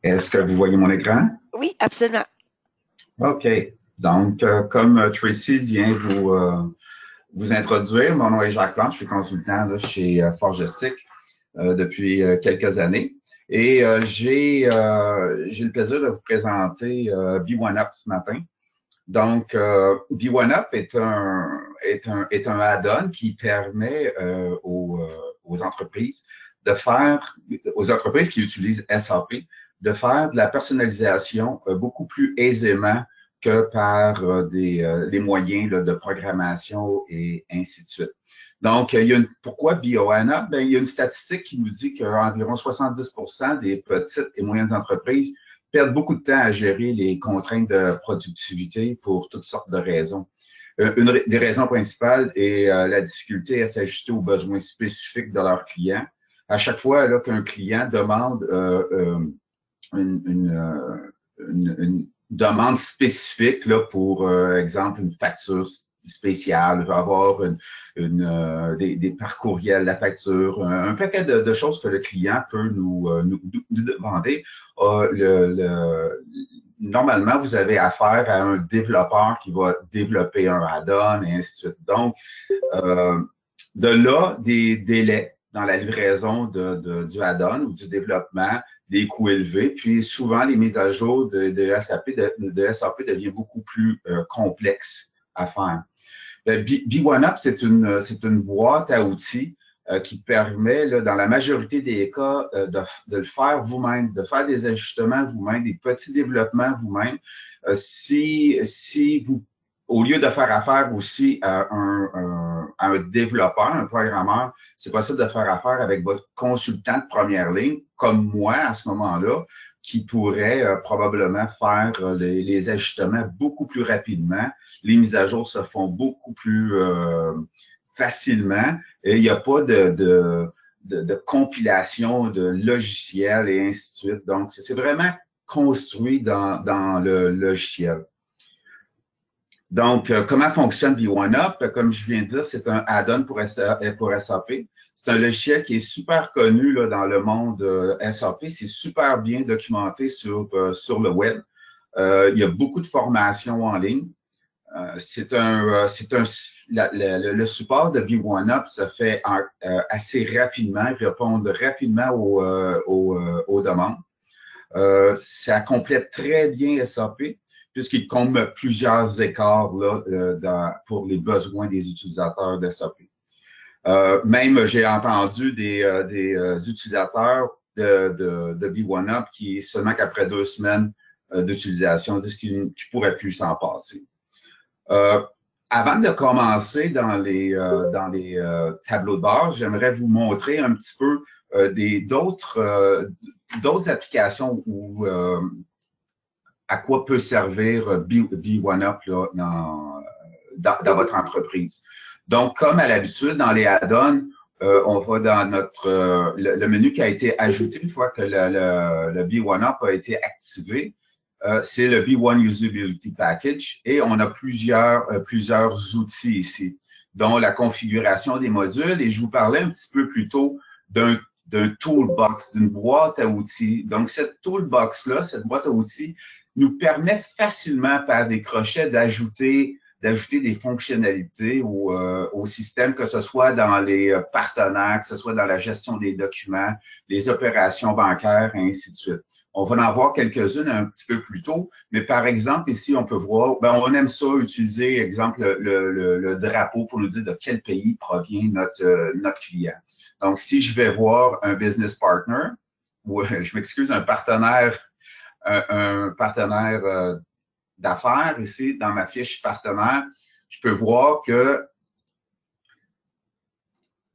Est-ce que vous voyez mon écran? Oui, absolument. OK. Donc, comme Tracy vient vous introduire, mon nom est Jacques Plante, je suis consultant là, chez Forgestic depuis quelques années. Et j'ai le plaisir de vous présenter B1Up ce matin. Donc, B1Up est un add-on qui permet aux entreprises aux entreprises qui utilisent SAP, de faire de la personnalisation beaucoup plus aisément que par les moyens là, de programmation et ainsi de suite. Donc, pourquoi B1Up? Ben, il y a une statistique qui nous dit qu'environ 70% des petites et moyennes entreprises perdent beaucoup de temps à gérer les contraintes de productivité pour toutes sortes de raisons. Une des raisons principales est la difficulté à s'ajuster aux besoins spécifiques de leurs clients. À chaque fois qu'un client demande une demande spécifique là, pour exemple une facture spéciale, il va avoir des parcouriels, la facture, un paquet de choses que le client peut nous demander. Normalement, vous avez affaire à un développeur qui va développer un add-on et ainsi de suite. Donc, de là, des délais dans la livraison du add-on ou du développement, des coûts élevés, puis souvent les mises à jour de SAP deviennent beaucoup plus complexes à faire. B1Up, c'est une boîte à outils qui permet, là, dans la majorité des cas, de le faire vous-même, de faire des ajustements vous-même, des petits développements vous-même. Si vous, au lieu de faire affaire aussi à un développeur, un programmeur, c'est possible de faire affaire avec votre consultant de première ligne, comme moi à ce moment-là, qui pourrait probablement faire les ajustements beaucoup plus rapidement. Les mises à jour se font beaucoup plus facilement et il n'y a pas de compilation de logiciels et ainsi de suite. Donc, c'est vraiment construit dans le logiciel. Donc, comment fonctionne B1Up? Comme je viens de dire, c'est un add-on pour SAP. C'est un logiciel qui est super connu là, dans le monde SAP. C'est super bien documenté sur le web. Il y a beaucoup de formations en ligne. Le support de B1Up se fait assez rapidement, répondre rapidement aux demandes. Ça complète très bien SAP puisqu'il comble plusieurs écarts là, pour les besoins des utilisateurs de SAP. Même, j'ai entendu des utilisateurs de B1Up qui, seulement qu'après 2 semaines d'utilisation, disent qu'ils ne pourraient plus s'en passer. Avant de commencer dans les tableaux de bord, j'aimerais vous montrer un petit peu d'autres applications où à quoi peut servir B1Up là, dans votre entreprise. Donc, comme à l'habitude, dans les add-ons, on va dans le menu qui a été ajouté une fois que le B1Up a été activé. C'est le B1 Usability Package et on a plusieurs outils ici, dont la configuration des modules. Et je vous parlais un petit peu plus tôt d'un toolbox, d'une boîte à outils. Donc, cette toolbox-là, cette boîte à outils, nous permet facilement par des crochets d'ajouter des fonctionnalités au système, que ce soit dans les partenaires, que ce soit dans la gestion des documents, les opérations bancaires, et ainsi de suite. On va en voir quelques-unes un petit peu plus tôt, mais par exemple, ici, on peut voir, on aime ça, utiliser, exemple, le drapeau pour nous dire de quel pays provient notre client. Donc, si je vais voir un business partner, ou je m'excuse, un partenaire d'affaires, ici, dans ma fiche partenaire, je peux voir que,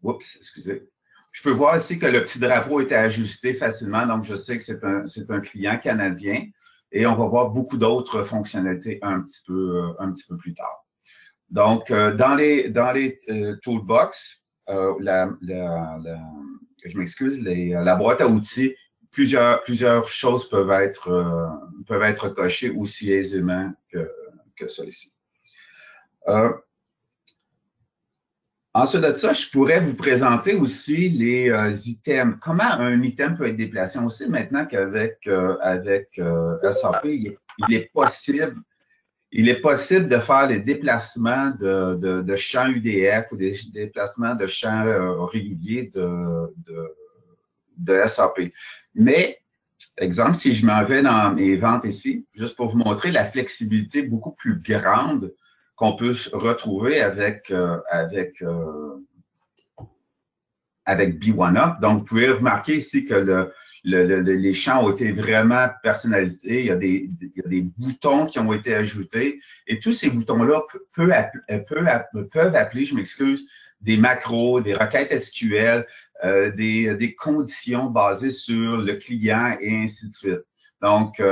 je peux voir ici que le petit drapeau a été ajusté facilement, donc je sais que c'est un client canadien et on va voir beaucoup d'autres fonctionnalités un petit peu plus tard. Donc, dans les toolbox, je m'excuse, la boîte à outils, plusieurs choses peuvent être cochées aussi aisément que celle-ci. Ensuite de ça, je pourrais vous présenter aussi les items. Comment un item peut être déplacé? On sait maintenant qu'avec SAP, il est possible, il est possible de faire les déplacements de champs UDF ou des déplacements de champs réguliers de SAP. Mais, exemple, si je m'en vais dans mes ventes ici, juste pour vous montrer la flexibilité beaucoup plus grande qu'on peut retrouver avec B1Up. Donc, vous pouvez remarquer ici que les champs ont été vraiment personnalisés. Il y a des boutons qui ont été ajoutés et tous ces boutons-là peuvent appeler, je m'excuse, des macros, des requêtes SQL, des conditions basées sur le client et ainsi de suite. Donc,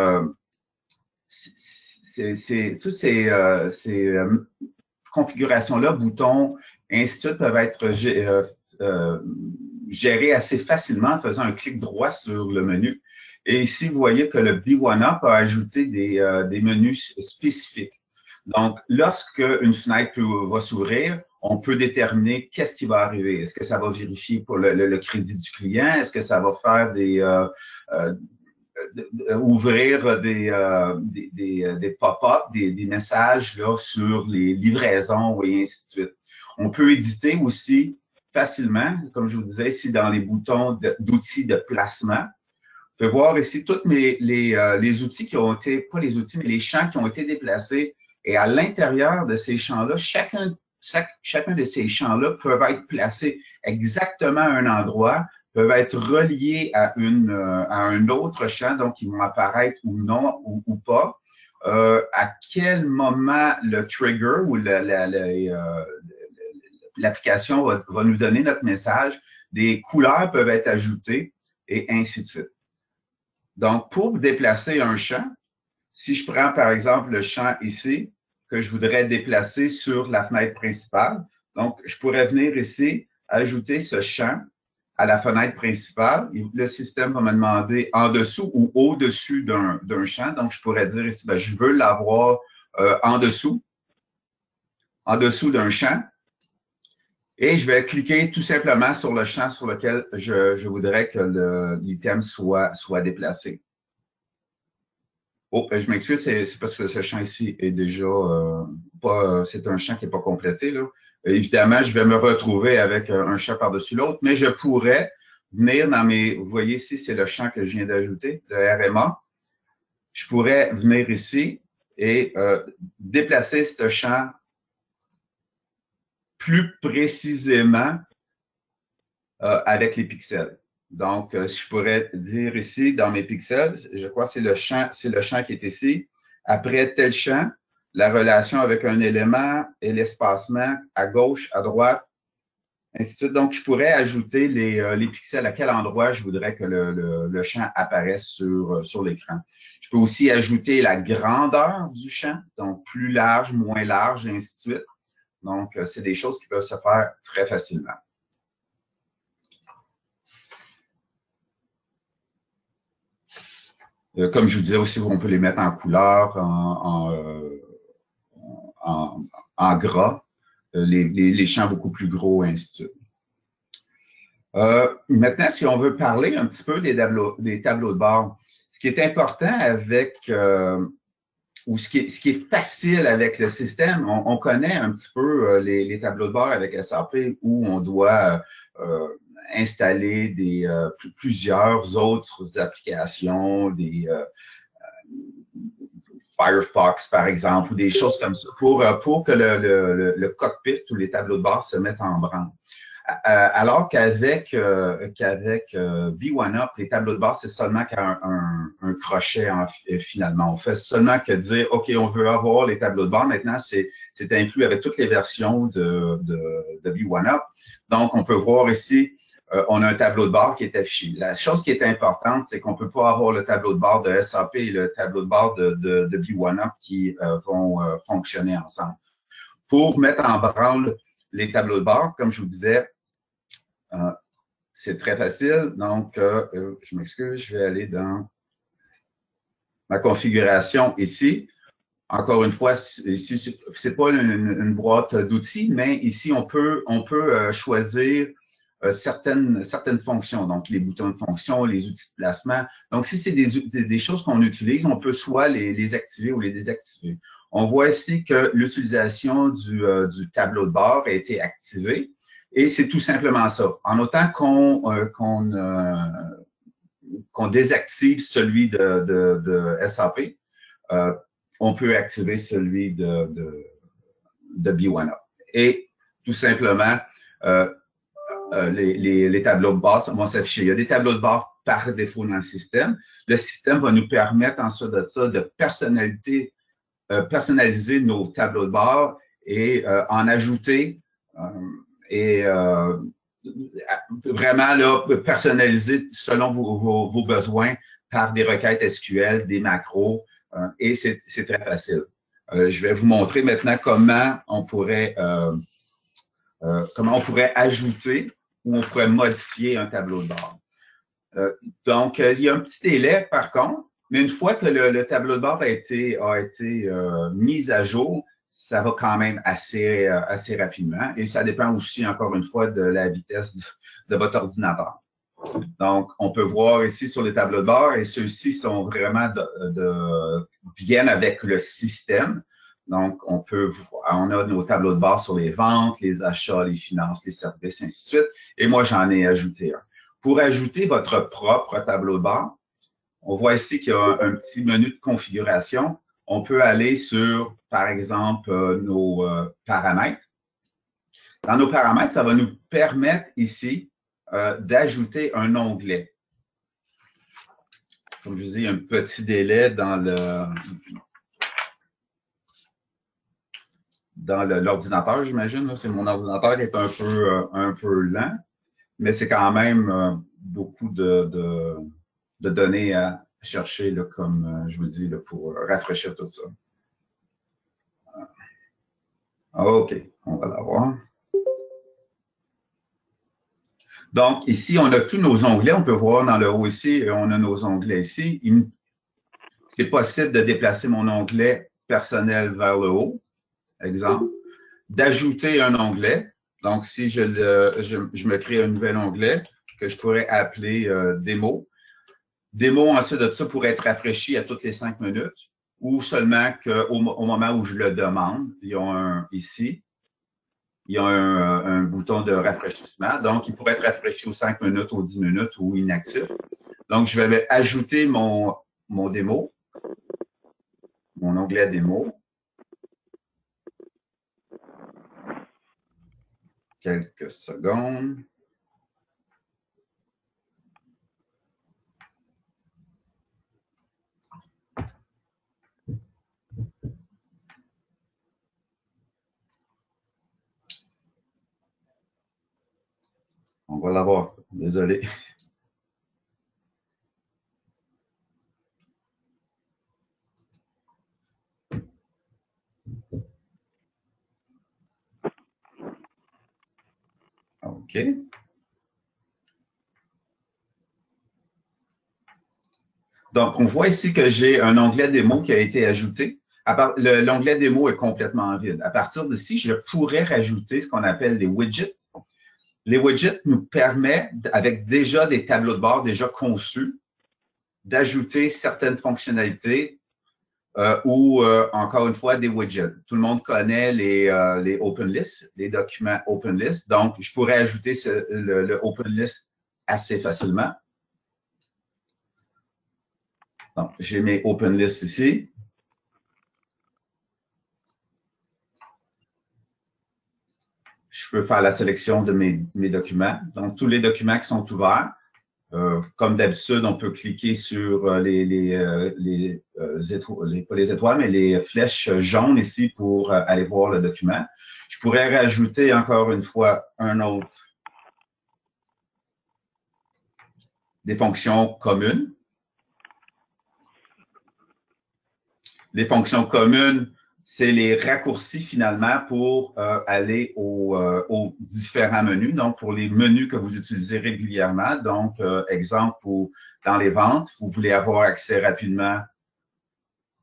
toutes ces configurations-là, boutons, ainsi de suite, peuvent être gérées assez facilement en faisant un clic droit sur le menu. Et ici, vous voyez que le B1Up a ajouté des menus spécifiques. Donc, lorsque une fenêtre va s'ouvrir, on peut déterminer qu'est-ce qui va arriver. Est-ce que ça va vérifier pour le crédit du client? Est-ce que ça va faire ouvrir des pop-up, des messages là, sur les livraisons et ainsi de suite. On peut éditer aussi facilement, comme je vous disais ici dans les boutons d'outils de placement. Vous pouvez voir ici tous les outils qui ont été, pas les outils, mais les champs qui ont été déplacés. Et à l'intérieur de ces champs-là, chacun de ces champs-là peuvent être placés exactement à un endroit, peuvent être reliés à un autre champ, donc ils vont apparaître ou non ou pas. À quel moment le trigger ou l'application va nous donner notre message, des couleurs peuvent être ajoutées et ainsi de suite. Donc, pour déplacer un champ, si je prends par exemple le champ ici, que je voudrais déplacer sur la fenêtre principale, donc je pourrais venir ici, ajouter ce champ à la fenêtre principale. Le système va me demander en dessous ou au-dessus d'un champ. Donc, je pourrais dire ici, ben, je veux l'avoir en dessous d'un champ. Et je vais cliquer tout simplement sur le champ sur lequel je voudrais que l'item soit déplacé. Oh, je m'excuse, c'est parce que ce champ ici est déjà pas, c'est un champ qui n'est pas complété, là. Évidemment, je vais me retrouver avec un champ par-dessus l'autre, mais je pourrais venir dans vous voyez ici, c'est le champ que je viens d'ajouter, le RMA. Je pourrais venir ici et déplacer ce champ plus précisément avec les pixels. Donc, si je pourrais dire ici, dans mes pixels, je crois que c'est le champ qui est ici. Après tel champ, la relation avec un élément et l'espacement à gauche, à droite, ainsi de suite. Donc, je pourrais ajouter les pixels à quel endroit je voudrais que le champ apparaisse sur l'écran. Je peux aussi ajouter la grandeur du champ, donc plus large, moins large, et ainsi de suite. Donc, c'est des choses qui peuvent se faire très facilement. Comme je vous disais aussi, on peut les mettre en couleur, en gras, les champs beaucoup plus gros, ainsi de suite. Maintenant, si on veut parler un petit peu des tableaux de bord, ce qui est important avec, ou ce qui est facile avec le système, on connaît un petit peu les tableaux de bord avec SAP où on doit installer plusieurs autres applications, Firefox, par exemple, ou des choses comme ça, pour que le cockpit ou les tableaux de bord se mettent en branle. Alors qu'avec B1Up, les tableaux de bord, c'est seulement un crochet finalement. On fait seulement que dire, OK, on veut avoir les tableaux de bord. Maintenant, c'est inclus avec toutes les versions de B1Up. Donc, on peut voir ici, on a un tableau de bord qui est affiché. La chose qui est importante, c'est qu'on ne peut pas avoir le tableau de bord de SAP et le tableau de bord de B1Up qui vont fonctionner ensemble. Pour mettre en branle les tableaux de bord, comme je vous disais, c'est très facile. Donc, je m'excuse, je vais aller dans ma configuration ici. encore une fois, ici, c'est pas une boîte d'outils, mais ici, on peut choisir certaines fonctions, donc les boutons de fonction, les outils de placement. Donc, si c'est des choses qu'on utilise, on peut soit les activer ou les désactiver. On voit ici que l'utilisation du tableau de bord a été activée et c'est tout simplement ça. En autant qu'on désactive celui de SAP, on peut activer celui de B1up. Et tout simplement, les tableaux de bord vont s'afficher. Il y a des tableaux de bord par défaut dans le système. Le système va nous permettre ensuite de ça de personnaliser nos tableaux de bord et en ajouter et vraiment là, personnaliser selon vos besoins par des requêtes SQL, des macros, et c'est très facile. Je vais vous montrer maintenant comment on pourrait ajouter ou on pourrait modifier un tableau de bord. Donc, il y a un petit délai par contre, mais une fois que le tableau de bord a été mis à jour, ça va quand même assez rapidement et ça dépend aussi, encore une fois, de la vitesse de votre ordinateur. Donc, on peut voir ici sur les tableaux de bord et ceux-ci sont vraiment viennent avec le système. Donc, on a nos tableaux de bord sur les ventes, les achats, les finances, les services, ainsi de suite. Et moi, j'en ai ajouté un. Pour ajouter votre propre tableau de bord, on voit ici qu'il y a un petit menu de configuration. On peut aller sur, par exemple, nos paramètres. Dans nos paramètres, ça va nous permettre ici d'ajouter un onglet. Comme je vous dis, un petit délai dans l'ordinateur, j'imagine. C'est mon ordinateur qui est un peu lent, mais c'est quand même beaucoup de données à chercher, là, comme je vous dis, là, pour rafraîchir tout ça. OK, on va l'avoir. Donc, ici, on a tous nos onglets. On peut voir dans le haut ici, on a nos onglets ici. C'est possible de déplacer mon onglet personnel vers le haut, exemple, d'ajouter un onglet. Donc, si je me crée un nouvel onglet que je pourrais appeler démo. Démo, ensuite de ça, pourrait être rafraîchi à toutes les 5 minutes ou seulement au moment où je le demande. Il y a ici. Il y a un bouton de rafraîchissement. Donc, il pourrait être rafraîchi aux 5 minutes, aux 10 minutes ou inactif. Donc, je vais ajouter mon démo, mon onglet démo. Quelques secondes. On va l'avoir. Désolé. OK. Donc, on voit ici que j'ai un onglet démo qui a été ajouté. L'onglet démo est complètement vide. À partir d'ici, je pourrais rajouter ce qu'on appelle des widgets. Les widgets nous permettent, avec déjà des tableaux de bord déjà conçus, d'ajouter certaines fonctionnalités ou, encore une fois, des widgets. Tout le monde connaît les open lists, les documents open list. Donc, je pourrais ajouter le open list assez facilement. Donc, j'ai mes open lists ici. Je peux faire la sélection de mes documents. Donc, tous les documents qui sont ouverts. Comme d'habitude, on peut cliquer sur pas les étoiles, mais les flèches jaunes ici pour aller voir le document. Je pourrais rajouter encore une fois des fonctions communes. Les fonctions communes, c'est les raccourcis finalement pour aller aux différents menus. Donc, pour les menus que vous utilisez régulièrement. Donc, exemple, dans les ventes, vous voulez avoir accès rapidement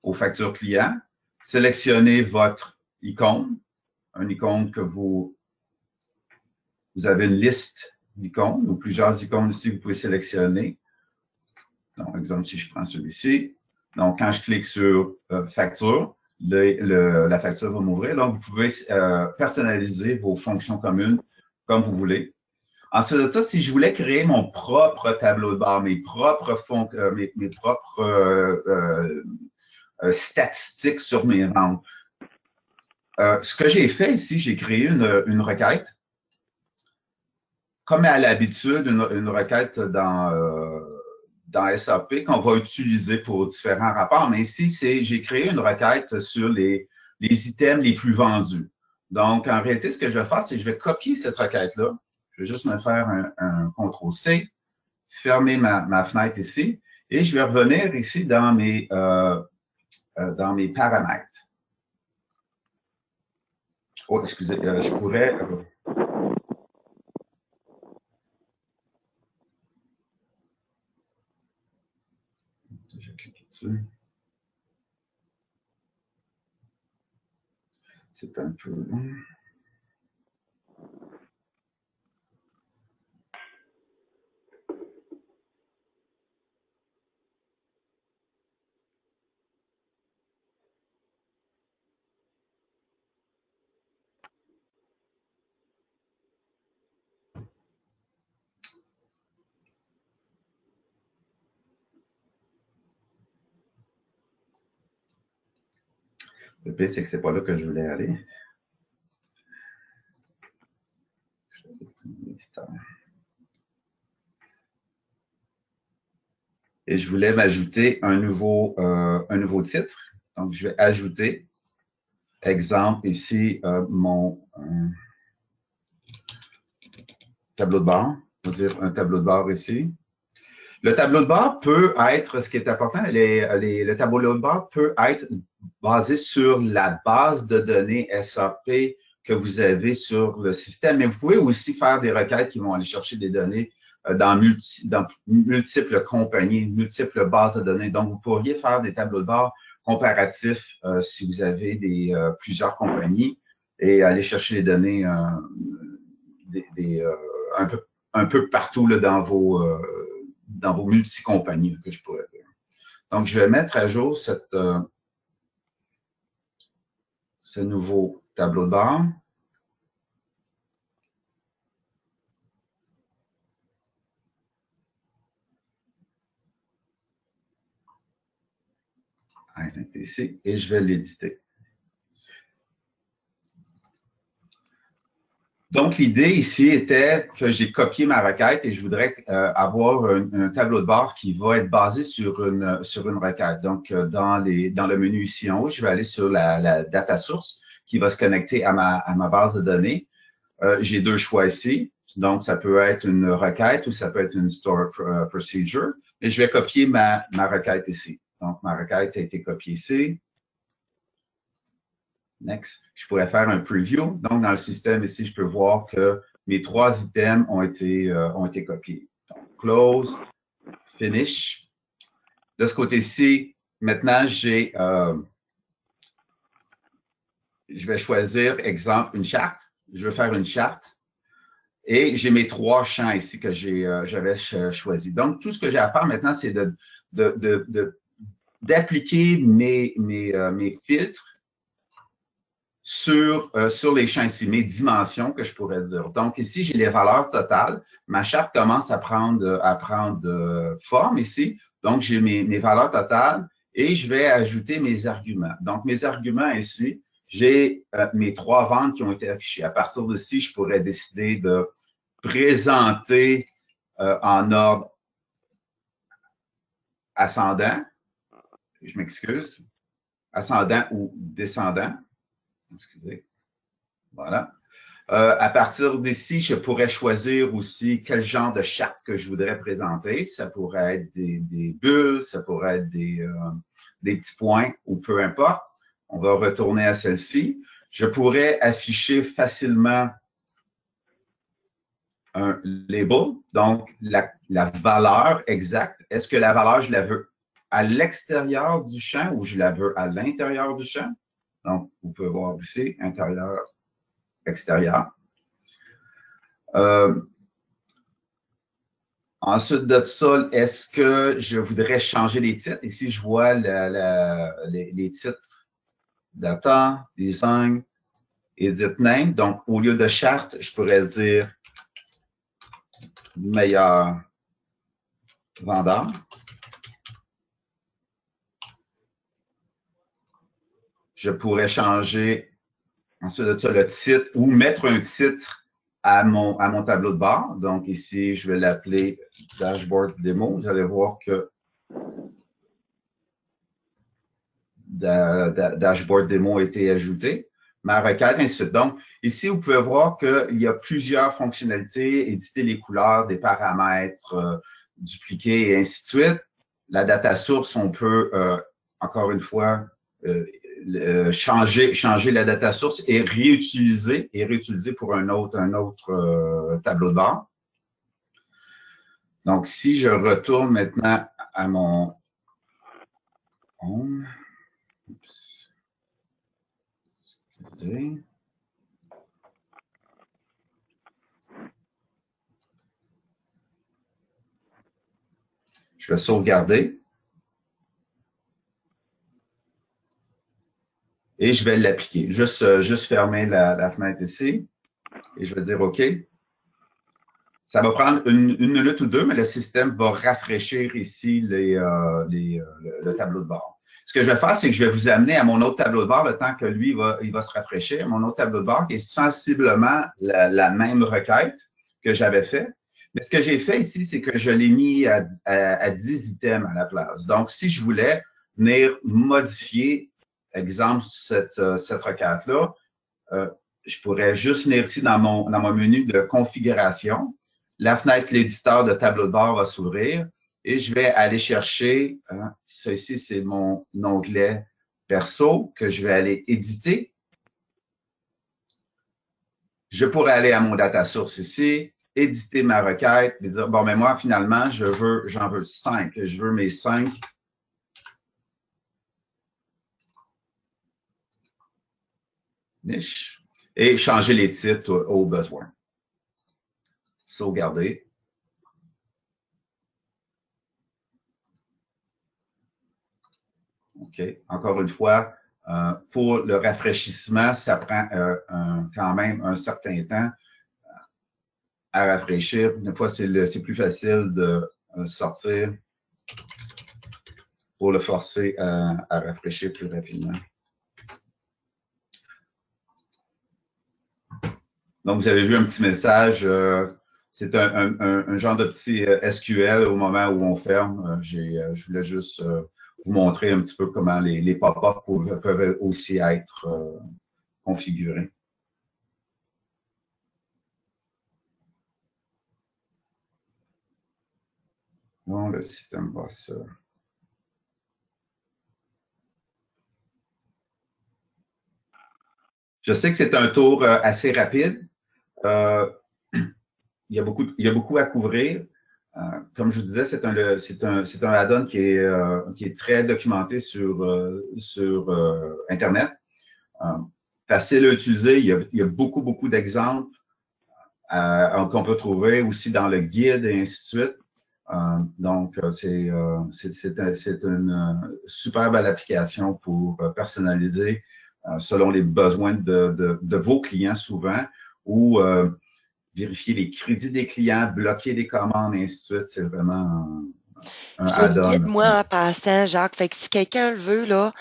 aux factures clients. sélectionnez votre icône, une icône que vous avez une liste d'icônes ou plusieurs icônes ici que vous pouvez sélectionner. Donc, par exemple, si je prends celui-ci, donc quand je clique sur facture, la facture va m'ouvrir. Donc, vous pouvez personnaliser vos fonctions communes comme vous voulez. Ensuite de ça, si je voulais créer mon propre tableau de bord, mes propres statistiques sur mes ventes, ce que j'ai fait ici, j'ai créé une requête. Comme à l'habitude, une requête dans SAP qu'on va utiliser pour différents rapports. Mais ici, j'ai créé une requête sur les items les plus vendus. Donc, en réalité, ce que je vais faire, c'est que je vais copier cette requête-là. Je vais juste me faire un CTRL-C, fermer ma fenêtre ici, et je vais revenir ici dans mes paramètres. Oh, excusez, je pourrais... je vais cliquer dessus. C'est un peu long. Le pire, c'est que c'est pas là que je voulais aller. Et je voulais m'ajouter un nouveau titre. Donc, je vais ajouter, exemple ici, mon tableau de bord. On va dire un tableau de bord ici. Le tableau de bord peut être, ce qui est important, le tableau de bord peut être basé sur la base de données SAP que vous avez sur le système, mais vous pouvez aussi faire des requêtes qui vont aller chercher des données dans multiples compagnies, multiples bases de données. Donc, vous pourriez faire des tableaux de bord comparatifs si vous avez plusieurs compagnies et aller chercher les données un peu partout là, dans vos multi-compagnies, que je pourrais dire. Donc, je vais mettre à jour ce nouveau tableau de bord. Ici, et je vais l'éditer. Donc, l'idée ici était que j'ai copié ma requête et je voudrais avoir un tableau de bord qui va être basé sur une requête. Donc, dans le menu ici en haut, je vais aller sur la data source qui va se connecter à ma base de données. J'ai deux choix ici. Donc, ça peut être une requête ou ça peut être une store procedure. Et je vais copier ma requête ici. Donc, ma requête a été copiée ici. Next. Je pourrais faire un preview. Donc, dans le système ici, je peux voir que mes trois items ont été copiés. Donc, close, finish. De ce côté-ci, maintenant, je vais choisir, exemple, une charte. Je veux faire une charte. Et j'ai mes trois champs ici que j'avais choisis. Donc, tout ce que j'ai à faire maintenant, c'est d'appliquer mes filtres sur les champs ici, mes dimensions que je pourrais dire. Donc, ici, j'ai les valeurs totales. Ma charte commence à prendre forme ici. Donc, j'ai mes valeurs totales et je vais ajouter mes arguments. Donc, mes arguments ici, j'ai mes trois ventes qui ont été affichées. À partir d'ici, je pourrais décider de présenter en ordre ascendant. Je m'excuse. Ascendant ou descendant. Excusez. Voilà. À partir d'ici, je pourrais choisir aussi quel genre de charte que je voudrais présenter. Ça pourrait être des bulles, ça pourrait être des petits points ou peu importe. On va retourner à celle-ci. Je pourrais afficher facilement un label, donc la valeur exacte. Est-ce que la valeur, je la veux à l'extérieur du champ ou je la veux à l'intérieur du champ? Donc, vous pouvez voir ici, intérieur, extérieur. Ensuite de ça, est-ce que je voudrais changer les titres? Ici, je vois les titres data, design, edit name. Donc, au lieu de charte, je pourrais dire meilleur vendeur. Je pourrais changer ensuite de ça le titre ou mettre un titre à mon tableau de bord. Donc ici, je vais l'appeler Dashboard Demo. Vous allez voir que Dashboard Demo a été ajouté. Ma requête, ainsi de suite. Donc, ici, vous pouvez voir qu'il y a plusieurs fonctionnalités, éditer les couleurs, des paramètres, dupliquer et ainsi de suite. La data source, on peut, encore une fois, changer la data source et réutiliser pour un autre tableau de bord. Donc, si je retourne maintenant à mon home, je vais sauvegarder et je vais l'appliquer. Juste fermer la fenêtre ici et je vais dire OK. Ça va prendre une minute ou deux, mais le système va rafraîchir ici le tableau de bord. Ce que je vais faire, c'est que je vais vous amener à mon autre tableau de bord le temps que lui, il va se rafraîchir. Mon autre tableau de bord qui est sensiblement la même requête que j'avais fait. Mais ce que j'ai fait ici, c'est que je l'ai mis à 10 items à la place. Donc, si je voulais venir modifier, exemple, cette requête-là, je pourrais juste venir ici dans mon menu de configuration. La fenêtre l'éditeur de tableau de bord va s'ouvrir et je vais aller chercher, ça ici, c'est mon onglet perso que je vais aller éditer. Je pourrais aller à mon data source ici, éditer ma requête et dire, bon, mais moi, finalement, j'en veux 5. Je veux mes 5 niches et changer les titres au besoin. Sauvegarder. OK. Encore une fois, pour le rafraîchissement, ça prend quand même un certain temps à rafraîchir. Une fois, c'est plus facile de sortir pour le forcer à rafraîchir plus rapidement. Donc, vous avez vu un petit message. C'est un genre de petit SQL au moment où on ferme. Je voulais juste vous montrer un petit peu comment les pop-up peuvent aussi être configurés. Non, le système va se... Je sais que c'est un tour assez rapide. Il y a beaucoup à couvrir. Comme je vous disais, c'est un add-on qui est très documenté sur Internet. Facile à utiliser. Il y a beaucoup d'exemples qu'on peut trouver aussi dans le guide et ainsi de suite. Donc, c'est une super belle application pour personnaliser selon les besoins de vos clients souvent ou vérifier les crédits des clients, bloquer des commandes et ainsi de suite. C'est vraiment un add-on. Le guide, moi, en passant, Jacques, fait que si quelqu'un le veut, là,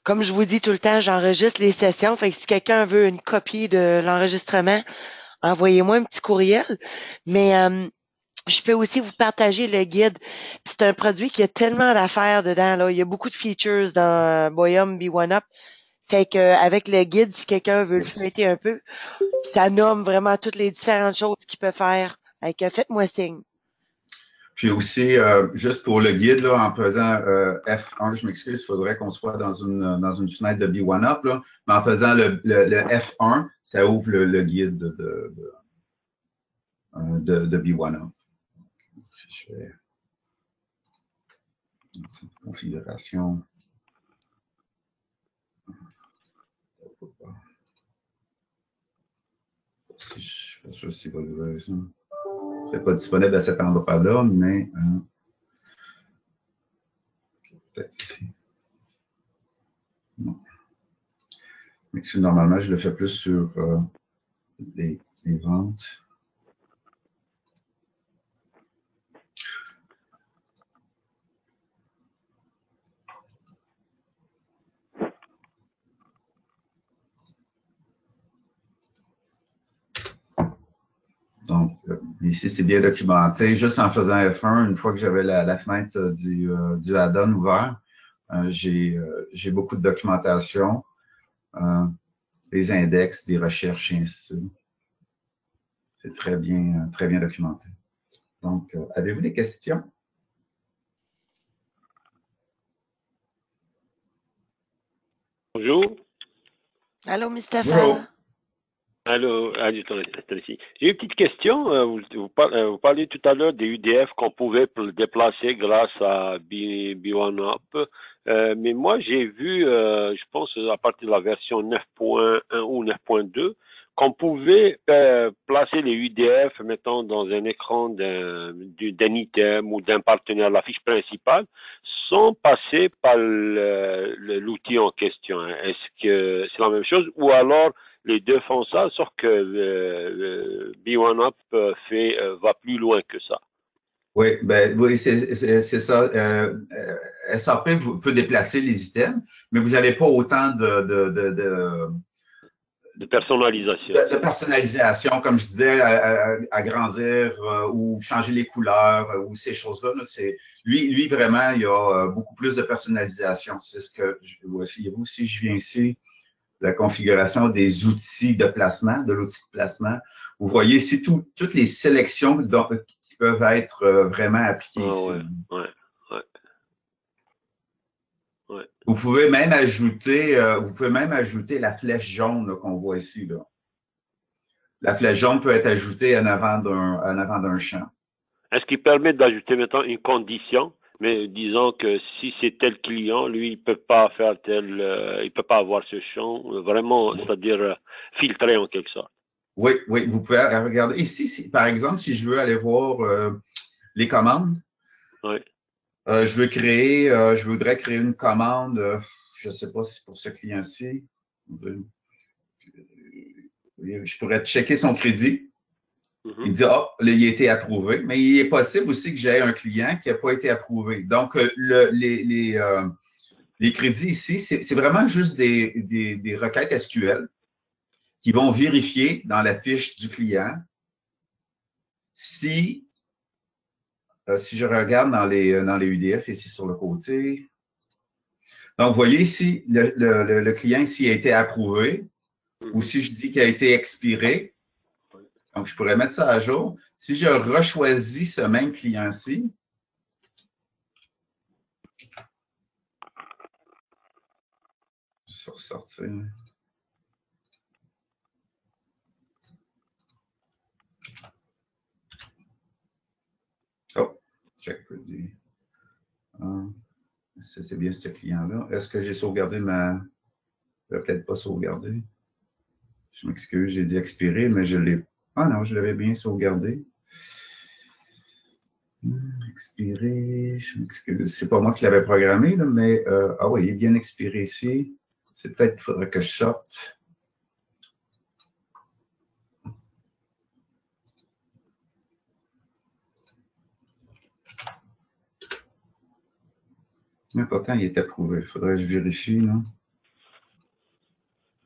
comme je vous dis tout le temps, j'enregistre les sessions. Fait que si quelqu'un veut une copie de l'enregistrement, envoyez-moi un petit courriel. Mais je peux aussi vous partager le guide. C'est un produit qui a tellement d'affaires dedans, là. Il y a beaucoup de features dans Boyum B1Up. Fait que avec le guide, si quelqu'un veut le feuilleter un peu, ça nomme vraiment toutes les différentes choses qu'il peut faire. Fait que faites-moi signe. Puis aussi, juste pour le guide, là, en faisant F1, je m'excuse, il faudrait qu'on soit dans une fenêtre de B1Up, là, mais en faisant le F1, ça ouvre le guide de B1Up. Si je fais une configuration. je suis pas sûr s'il va l'ouvrir ça. C'est pas disponible à cet endroit-là, mais peut-être ici. Non. Mais normalement, je le fais plus sur les ventes. Donc, ici, c'est bien documenté. Juste en faisant F1, une fois que j'avais la fenêtre du add-on ouvert, j'ai beaucoup de documentation, des index, des recherches, et ainsi de suite. C'est très bien documenté. Donc, avez-vous des questions? Bonjour. Allô, Mustapha? Bonjour. Allô, ici. J'ai une petite question. Vous parliez tout à l'heure des UDF qu'on pouvait déplacer grâce à B1Up. Mais moi, j'ai vu, je pense à partir de la version 9.1 ou 9.2, qu'on pouvait placer les UDF, mettons, dans un écran d'un item ou d'un partenaire, la fiche principale, sans passer par l'outil en question. Est-ce que c'est la même chose? Ou alors, les deux font ça, sauf que B1Up va plus loin que ça. Oui, oui, c'est ça. SAP peut déplacer les items, mais vous n'avez pas autant De personnalisation. de personnalisation, comme je disais, agrandir ou changer les couleurs ou ces choses-là. Lui, vraiment, il y a beaucoup plus de personnalisation. C'est ce que voyez-vous, si je viens ici, la configuration des outils de placement, de l'outil de placement. Vous voyez ici toutes les sélections qui peuvent être vraiment appliquées ici. Ouais. Vous pouvez même ajouter la flèche jaune qu'on voit ici. Là. La flèche jaune peut être ajoutée en avant d'un champ. Est-ce qu'il permet d'ajouter maintenant une condition, mais disons que si c'est tel client, lui, il peut pas faire il peut pas avoir ce champ, vraiment, c'est-à-dire filtré en quelque sorte. Oui, vous pouvez regarder. Ici, par exemple, si je veux aller voir les commandes, Oui. je voudrais créer une commande, je ne sais pas si pour ce client-ci, je pourrais checker son crédit. Il me dit, ah, là, il a été approuvé. Mais il est possible aussi que j'ai un client qui n'a pas été approuvé. Donc, les crédits ici, c'est vraiment juste des requêtes SQL qui vont vérifier dans la fiche du client si je regarde dans les UDF ici sur le côté. Donc, vous voyez ici, le client ici a été approuvé, ou si je dis qu'il a été expiré, donc je pourrais mettre ça à jour. Si je rechoisis ce même client-ci, je vais ressortir. Oh, check produit. C'est bien ce client-là. Est-ce que j'ai sauvegardé je ne l'ai peut-être pas sauvegardé. Je m'excuse, j'ai dit expirer, mais je l'ai. Ah non, je l'avais bien sauvegardé. Expiré, je m'excuse. C'est pas moi qui l'avais programmé, là, mais ah oui, il est bien expiré ici. C'est peut-être qu'il faudrait que je sorte. Mais pourtant, il est approuvé. Il faudrait que je vérifie. Là.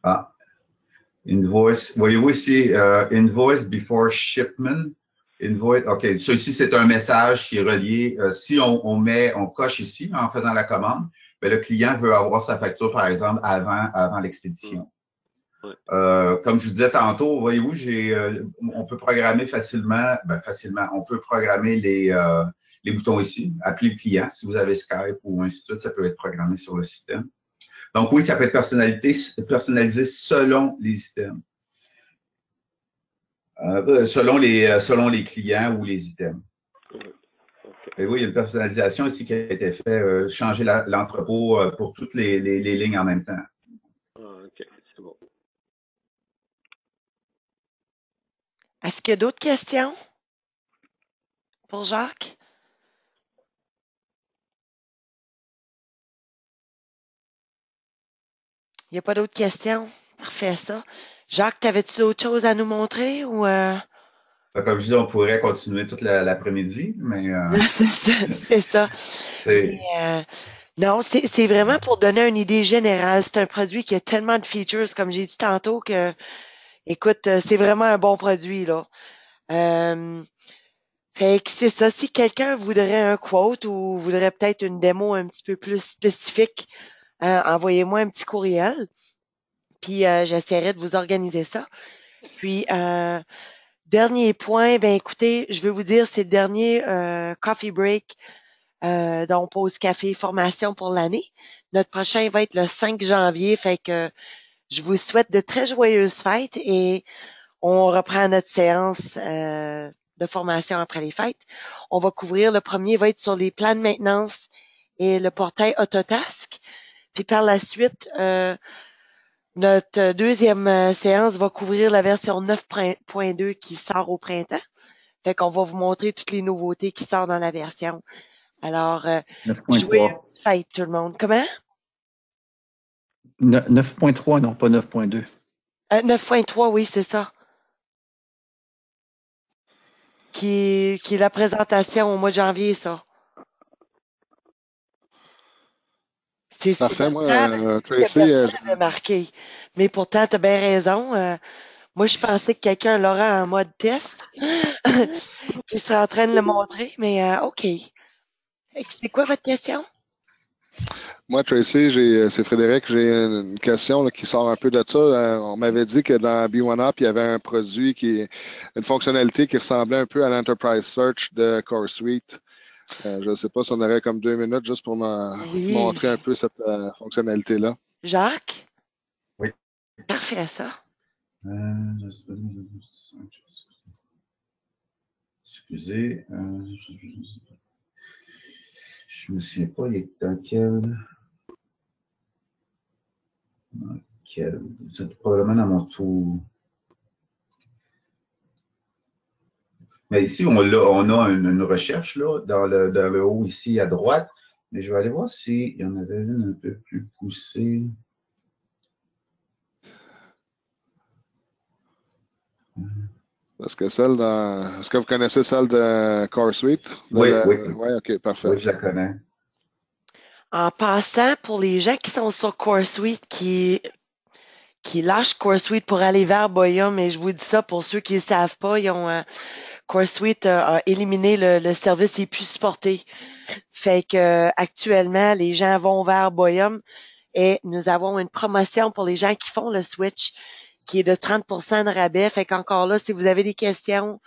Ah, invoice. Voyez-vous ici, invoice before shipment. Invoice. OK, ça ici, c'est un message qui est relié. Si on coche ici en faisant la commande, bien, le client veut avoir sa facture, par exemple, avant l'expédition. Comme je vous disais tantôt, voyez-vous, on peut programmer facilement, on peut programmer les boutons ici, appeler le client. Si vous avez Skype ou ainsi de suite, ça peut être programmé sur le système. Donc oui, ça peut être personnalisé selon les systèmes, selon les clients ou les items. Et oui, il y a une personnalisation ici qui a été faite, changer l'entrepôt pour toutes les lignes en même temps. OK, c'est bon. Est-ce qu'il y a d'autres questions pour Jacques? Il n'y a pas d'autres questions? Parfait, ça. Jacques, t'avais-tu d'autres choses à nous montrer ou Comme je dis, on pourrait continuer toute l'après-midi, mais c'est ça. c'est Non, c'est vraiment pour donner une idée générale. C'est un produit qui a tellement de features, comme j'ai dit tantôt, que, écoute, c'est vraiment un bon produit, là. Fait que c'est ça. Si quelqu'un voudrait un quote ou voudrait peut-être une démo un petit peu plus spécifique, envoyez-moi un petit courriel, puis j'essaierai de vous organiser ça. Puis, dernier point, ben écoutez, je veux vous dire, c'est le dernier coffee break dont Pause Café formation pour l'année. Notre prochain va être le 5 janvier, fait que je vous souhaite de très joyeuses fêtes et on reprend notre séance de formation après les fêtes. On va couvrir, le premier va être sur les plans de maintenance et le portail Autotask. Puis par la suite, notre deuxième séance va couvrir la version 9.2 qui sort au printemps. Fait qu'on va vous montrer toutes les nouveautés qui sortent dans la version. Alors, joyeuses 9.3. fêtes tout le monde. Comment? 9.3, non, pas 9.2. 9.3, oui, c'est ça. Qui est la présentation au mois de janvier, ça. C'est ce que Parfait. Moi, Tracy, Bertrand avait marqué. Mais pourtant, tu as bien raison. Moi, je pensais que quelqu'un l'aurait en mode test, qui serait en train de le montrer, mais OK. C'est quoi votre question? moi, Tracy, c'est Frédéric. J'ai une question là, qui sort un peu de ça. On m'avait dit que dans B1Up, il y avait un produit une fonctionnalité qui ressemblait un peu à l'Enterprise Search de CoreSuite. Je ne sais pas si on aurait comme 2 minutes juste pour Oui. montrer un peu cette fonctionnalité-là. Jacques? Oui. Parfait, ça. Excusez. Je me souviens pas, il est dans quel. C'est probablement dans mon tour. Mais ici, on a une recherche là, dans le haut ici à droite. Mais je vais aller voir s'il y en avait une un peu plus poussée. Est-ce que vous connaissez celle de CoreSuite? Oui. Oui, OK, parfait. Oui, je la connais. En passant, pour les gens qui sont sur CoreSuite, qui lâchent CoreSuite pour aller vers Boyum, et je vous dis ça pour ceux qui ne savent pas, CoreSuite a éliminé le service, il n'est plus supporté. Fait que actuellement, les gens vont vers Boyum et nous avons une promotion pour les gens qui font le switch qui est de 30% de rabais. Fait qu'encore là, si vous avez des questions,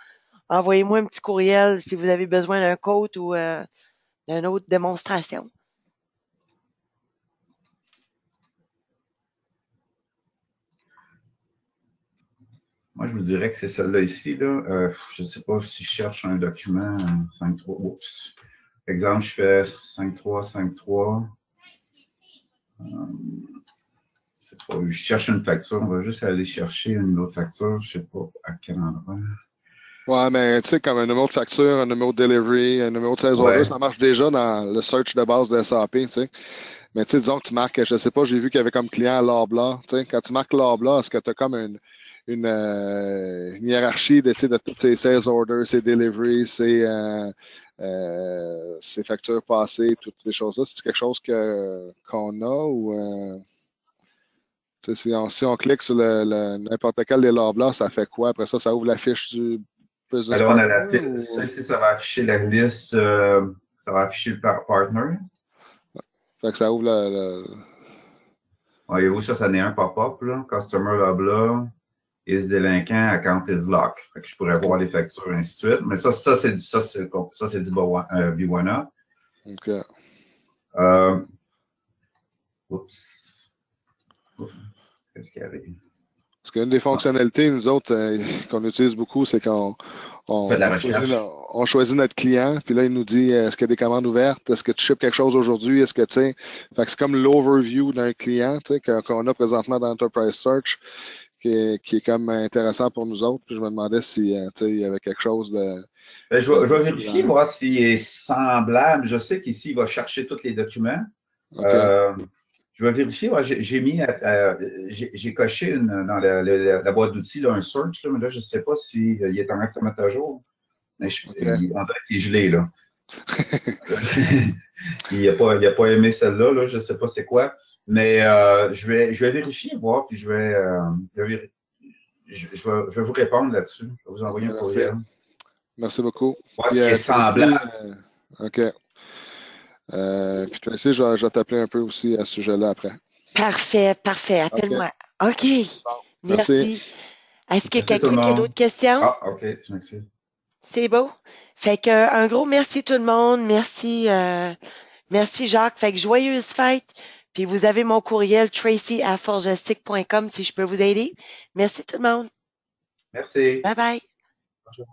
envoyez-moi un petit courriel si vous avez besoin d'un code ou d'une autre démonstration. Moi, je vous dirais que c'est celle-là ici. Là. Je ne sais pas si je cherche un document 5.3. Oups. Exemple, je fais 5.3, 5.3. Je cherche une facture. On va juste aller chercher une autre facture. Je ne sais pas à quel endroit. Ouais, mais tu sais, comme un numéro de facture, un numéro de delivery, un numéro de sales order, ça marche déjà dans le search de base de SAP, tu sais. Mais tu sais, disons que tu marques, je sais pas, j'ai vu qu'il y avait comme client Loblaw, tu sais. Quand tu marques Loblaw, est-ce que tu as comme une hiérarchie de tous ces sales orders, ces deliveries, ces factures passées, toutes les choses-là? C'est quelque chose qu'on a ou si on clique sur n'importe quel des Loblaw, ça fait quoi? Après ça, ça ouvre la fiche du business Alors, on a partner, la fiche. Ça, ici, ça va afficher la liste. Ça va afficher le partner. Fait que ça ouvre Voyez-vous, ça n'est un pop-up. Customer Loblaw is délinquant, account is lock. Fait que je pourrais voir les factures, ainsi de suite. Mais ça c'est du B1A. OK. Oups. Qu'est-ce qu'il y avait? Parce qu'une des fonctionnalités, nous autres, qu'on utilise beaucoup, c'est qu'on choisit notre client, puis là, il nous dit est-ce qu'il y a des commandes ouvertes, est-ce que tu ships quelque chose aujourd'hui, est-ce que tu sais. Fait que c'est comme l'overview d'un client, tu sais, qu'on a présentement dans Enterprise Search, qui est comme intéressant pour nous autres. Puis je me demandais si il y avait quelque chose de. Ben, je vais vérifier, voir s'il est semblable. Je sais qu'ici, il va chercher tous les documents. OK. Je vais vérifier. Ouais, j'ai coché dans la boîte d'outils un search, là, mais là, je ne sais pas s'il est en train de se mettre à jour. Mais on dirait qu'il est gelé, là. Il n'a pas aimé celle-là, là, je ne sais pas c'est quoi. Mais je vais vérifier, voir, puis je vais vous répondre là-dessus. Je vais vous envoyer un courriel. Merci beaucoup. Voir si c'est semblable. OK. Puis toi aussi, je vais t'appeler un peu aussi à ce sujet-là après. Parfait. Appelle-moi. OK. Merci. Est-ce qu'il y a quelqu'un qui a d'autres questions? Ah, OK. Merci. C'est beau. Fait que un gros merci tout le monde. Merci Jacques. Fait que joyeuse fête. Puis vous avez mon courriel tracy@forgestic.com si je peux vous aider. Merci tout le monde. Merci. Bye bye. Bonjour.